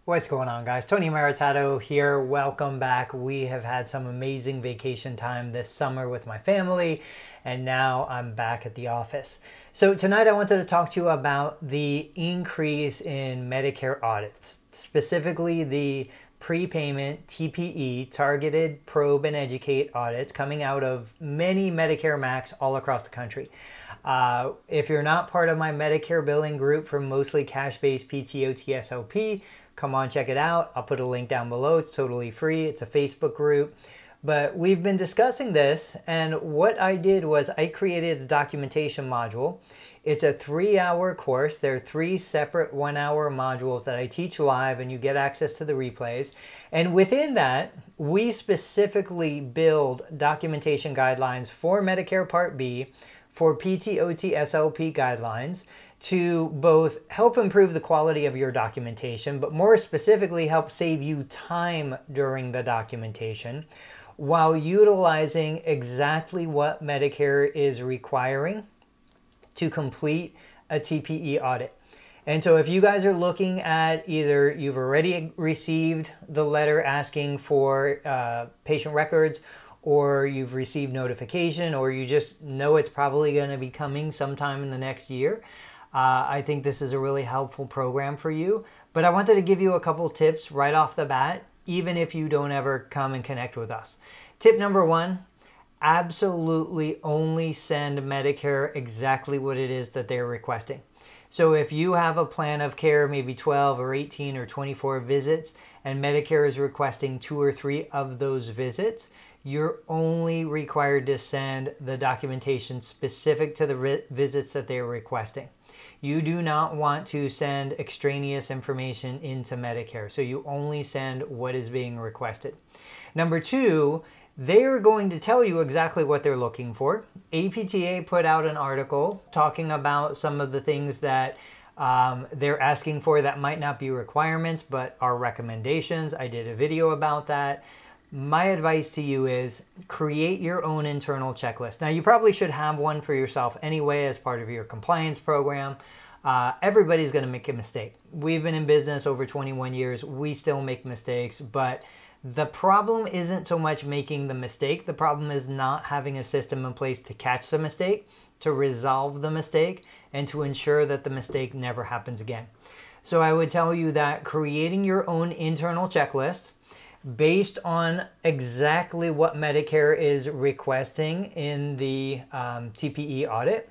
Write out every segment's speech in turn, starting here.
What's going on, guys? Tony Maritato here. Welcome back. We have had some amazing vacation time this summer with my family, and now I'm back at the office. So tonight I wanted to talk to you about the increase in Medicare audits, specifically the prepayment TPE, Targeted Probe and Educate audits coming out of many Medicare MACs all across the country. If you're not part of my Medicare billing group for mostly cash-based PTO/TSLP, come on, check it out. I'll put a link down below. It's totally free. It's a Facebook group. But we've been discussing this, and what I did was I created a documentation module. It's a 3-hour course. There are 3 separate 1-hour modules that I teach live, and you get access to the replays. And within that, we specifically build documentation guidelines for Medicare Part B, for PTO/TSLP guidelines, to both help improve the quality of your documentation, but more specifically help save you time during the documentation while utilizing exactly what Medicare is requiring to complete a TPE audit. And so if you guys are looking at either you've already received the letter asking for patient records, or you've received notification, or you just know it's probably going to be coming sometime in the next year, I think this is a really helpful program for you. But I wanted to give you a couple tips right off the bat, even if you don't ever come and connect with us. Tip number 1, absolutely only send Medicare exactly what it is that they're requesting. So if you have a plan of care, maybe 12 or 18 or 24 visits, and Medicare is requesting 2 or 3 of those visits, you're only required to send the documentation specific to the visits that they're requesting. You do not want to send extraneous information into Medicare, so you only send what is being requested. Number 2, they are going to tell you exactly what they're looking for. APTA put out an article talking about some of the things that they're asking for that might not be requirements but are recommendations. I did a video about that. My advice to you is create your own internal checklist. Now, you probably should have one for yourself anyway as part of your compliance program. Everybody's going to make a mistake. We've been in business over 21 years. We still make mistakes, but the problem isn't so much making the mistake. The problem is not having a system in place to catch the mistake, to resolve the mistake, and to ensure that the mistake never happens again. So I would tell you that creating your own internal checklist based on exactly what Medicare is requesting in the TPE audit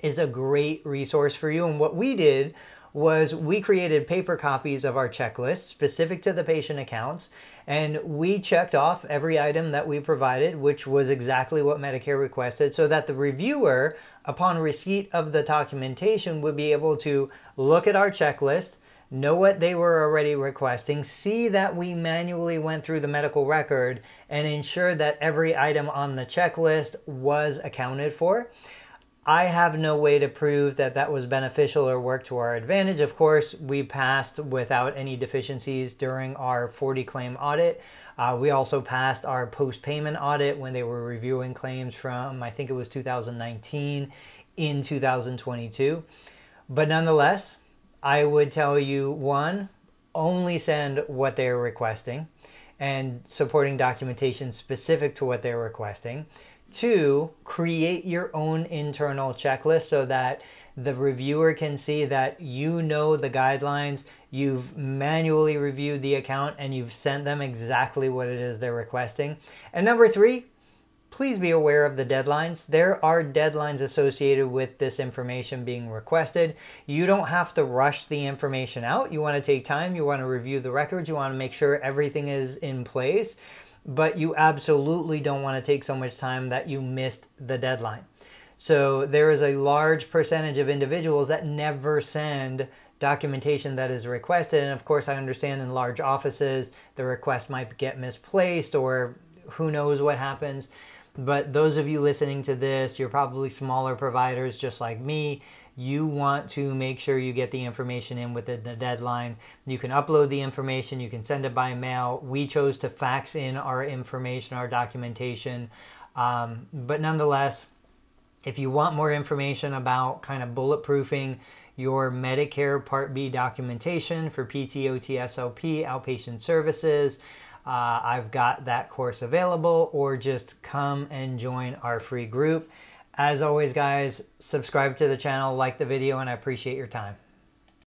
is a great resource for you. And what we did was we created paper copies of our checklist specific to the patient accounts, and we checked off every item that we provided, which was exactly what Medicare requested, so that the reviewer, upon receipt of the documentation, would be able to look at our checklist, know what they were already requesting, see that we manually went through the medical record, and ensure that every item on the checklist was accounted for. I have no way to prove that that was beneficial or worked to our advantage. Of course, we passed without any deficiencies during our 40-claim audit. We also passed our post-payment audit when they were reviewing claims from, I think it was 2019 in 2022. But nonetheless, I would tell you, 1, only send what they're requesting and supporting documentation specific to what they're requesting. 2, create your own internal checklist so that the reviewer can see that you know the guidelines, you've manually reviewed the account, and you've sent them exactly what it is they're requesting. And number 3, please be aware of the deadlines. There are deadlines associated with this information being requested. You don't have to rush the information out. You want to take time. You want to review the records. You want to make sure everything is in place. But you absolutely don't want to take so much time that you missed the deadline. So there is a large percentage of individuals that never send documentation that is requested. And of course, I understand in large offices, the request might get misplaced or who knows what happens. But those of you listening to this, you're probably smaller providers just like me. You want to make sure you get the information in within the deadline. You can upload the information, you can send it by mail. We chose to fax in our information, our documentation. But nonetheless, if you want more information about kind of bulletproofing your Medicare Part B documentation for PTOTSLP outpatient services, I've got that course available, or just come and join our free group. As always, guys, subscribe to the channel, like the video, and I appreciate your time.